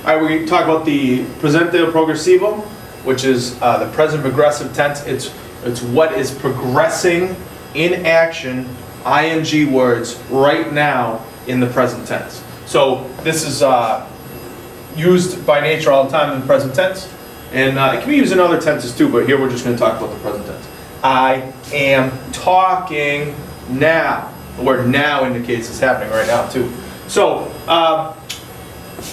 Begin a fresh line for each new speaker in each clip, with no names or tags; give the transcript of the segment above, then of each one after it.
All right, we talk about the presente progresivo, which is the present progressive tense. It's what is progressing in action, ing words, right now in the present tense. So this is used by nature all the time in the present tense. And it can be used in other tenses too, but here we're just going to talk about the present tense. I am talking now. The word now indicates it's happening right now too. So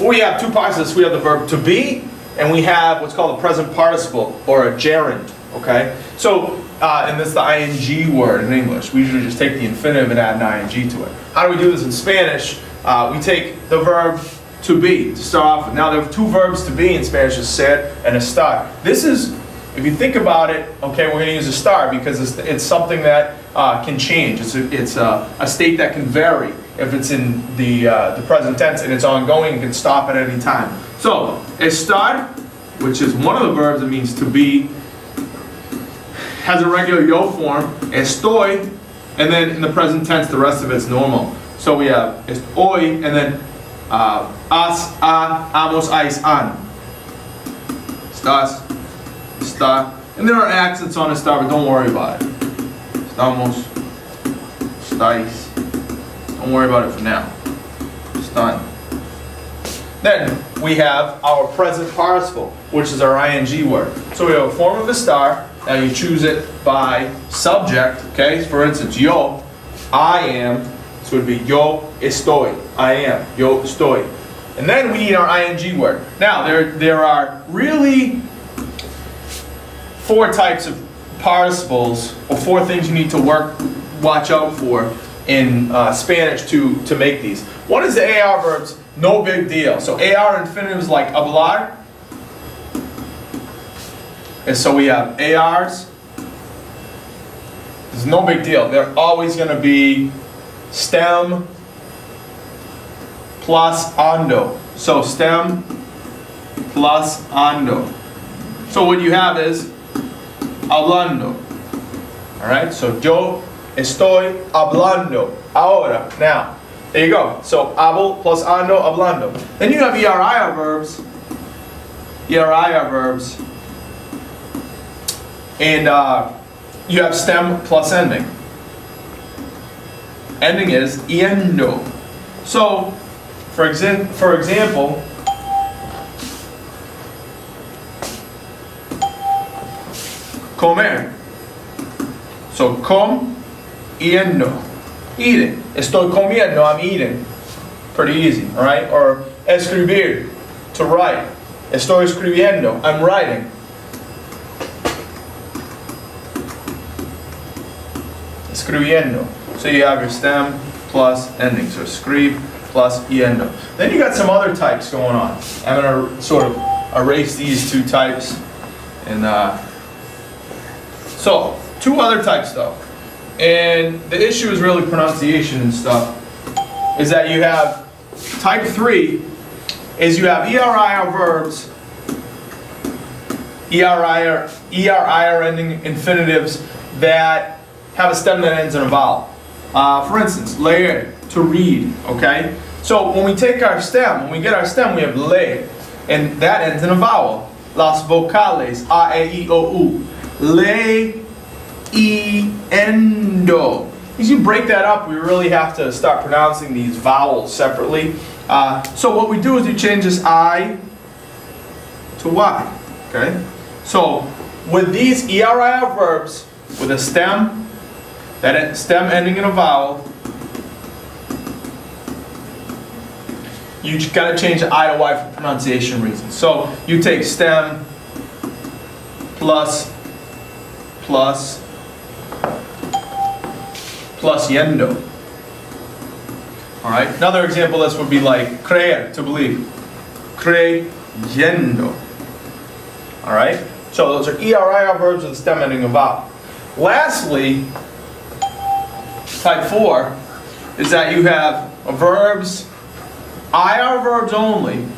we have two parts of this. We have the verb to be, and we have what's called a present participle, or a gerund. Okay? So, and this is the ing word in English. We usually just take the infinitive and add an ing to it. How do we do this in Spanish? We take the verb to be to start off with. Now there are two verbs to be in Spanish: is ser and estar. This is, if you think about it, okay, we're going to use estar because it's something that can change. It's a state that can vary. If it's in the present tense and it's ongoing, it can stop at any time. So estar, which is one of the verbs that means to be, has a regular yo form, estoy, and then in the present tense the rest of it's normal. So we have estoy, and then as, a, amos, ais, an. Estás, está. And there are accents on estar, but don't worry about it. Estamos, estáis. Don't worry about it for now. Están. Then we have our present participle, which is our ing word. So we have a form of estar. Now you choose it by subject. Okay. For instance, yo, I am. So it would be yo estoy. I am. Yo estoy. And then we need our ing word. Now there are really 4 types of participles, or 4 things you need to watch out for in Spanish to make these. One is the AR verbs, no big deal. So AR infinitives like hablar. And so we have ARs. It's no big deal. They're always going to be stem plus ando. So stem plus ando. So what you have is hablando. Alright, so yo estoy hablando. Ahora, now. There you go. So hablo plus ando, hablando. Then you have ERIR verbs. ERIR verbs. And you have stem plus ending. Ending is yendo. So, for example, comer. So, yendo. Eating. Estoy comiendo, I'm eating. Pretty easy, alright? Or escribir, to write. Estoy escribiendo, I'm writing. Escribiendo. So you have your stem plus ending. So scribe plus yendo. Then you got some other types going on. I'm going to sort of erase these 2 types. And so 2 other types though. And the issue is really pronunciation and stuff. Is that you have type 3 is you have ERIR verbs, ERIR ending infinitives that have a stem that ends in a vowel. For instance, leer, to read, okay? So when we take our stem, when we get our stem, we have le, and that ends in a vowel. Las vocales, a, e, i, o, u. Le, I, endo. As you break that up, we really have to start pronouncing these vowels separately. So what we do is we change this I to Y, okay? So with these ERIR verbs, with a stem, that stem ending in a vowel, you got to change the I to Y for pronunciation reasons. So you take stem plus yendo. Alright, another example of this would be like creer, to believe. Creyendo. Alright, so those are ERIR verbs with a stem ending in a vowel. Lastly, type 4 is that you have verbs, IR verbs only,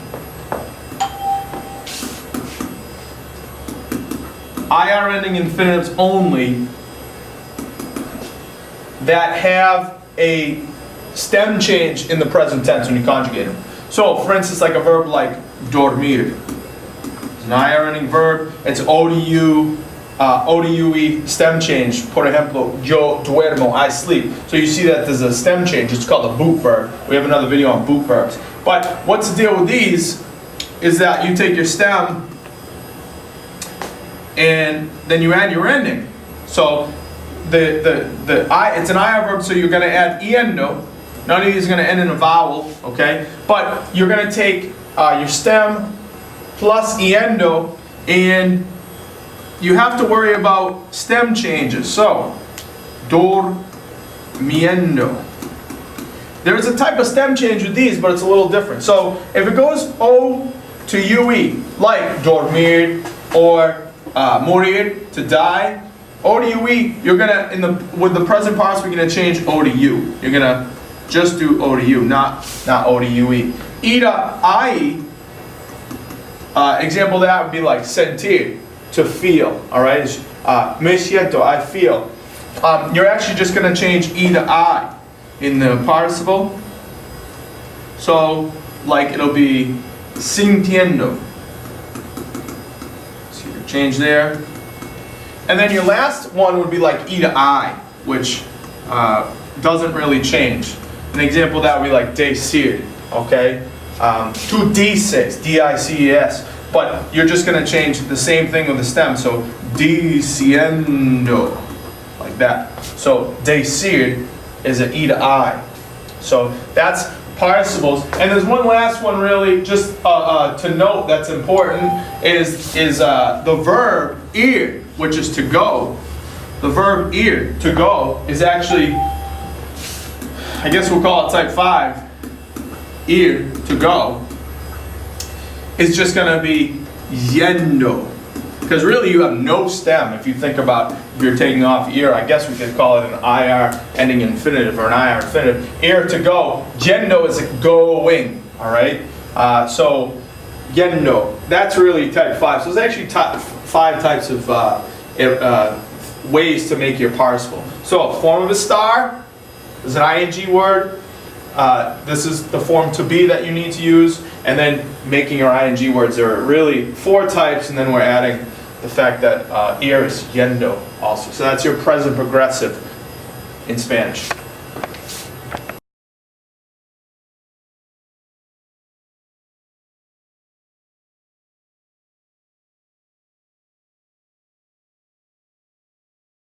IR ending infinitives only, that have a stem change in the present tense when you conjugate them. So, for instance, like a verb like dormir. It's an IR ending verb. It's ODUE stem change. Por ejemplo, yo duermo, I sleep. So you see that there's a stem change. It's called a boot verb. We have another video on boot verbs. But what's the deal with these is that you take your stem and then you add your ending. So it's an IR verb, so you're going to add iendo. None of these are going to end in a vowel, okay? But you're going to take your stem plus iendo, and you have to worry about stem changes. So, dormiendo. There's a type of stem change with these, but it's a little different. So, if it goes O to UE, like dormir or morir, to die, O to UE, you're gonna with the present participle, you're gonna change O to U. You're gonna just do O to U, not O to UE. Ir to IE, example of that would be like sentir, to feel. All right, me siento, I feel. You're actually just gonna change E to I in the participle. So, like it'll be sintiendo. See the change there. And then your last one would be like E to I, which doesn't really change. An example of that would be like decir, okay? Tu dices, D-I-C-E-S. But you're just going to change the same thing with the stem. So, diciendo, like that. So, decir is an E to I. So, that's participles. And there's one last one really, just to note that's important, is the verb ir, which is to go. The verb ir, to go, is actually, I guess we'll call it type 5. Ir, to go, is just going to be yendo. Because really you have no stem. If you think about if you're taking off ir, I guess we could call it an IR ending infinitive or an IR infinitive. Ir, to go. Yendo is going. All right? So yendo. That's really type 5. So there's actually 5 types of ways to make your participle. So a form of a star is an ing word. This is the form to be that you need to use, and then making your ing words. There are really 4 types, and then we're adding the fact that ir is yendo also. So that's your present progressive in Spanish.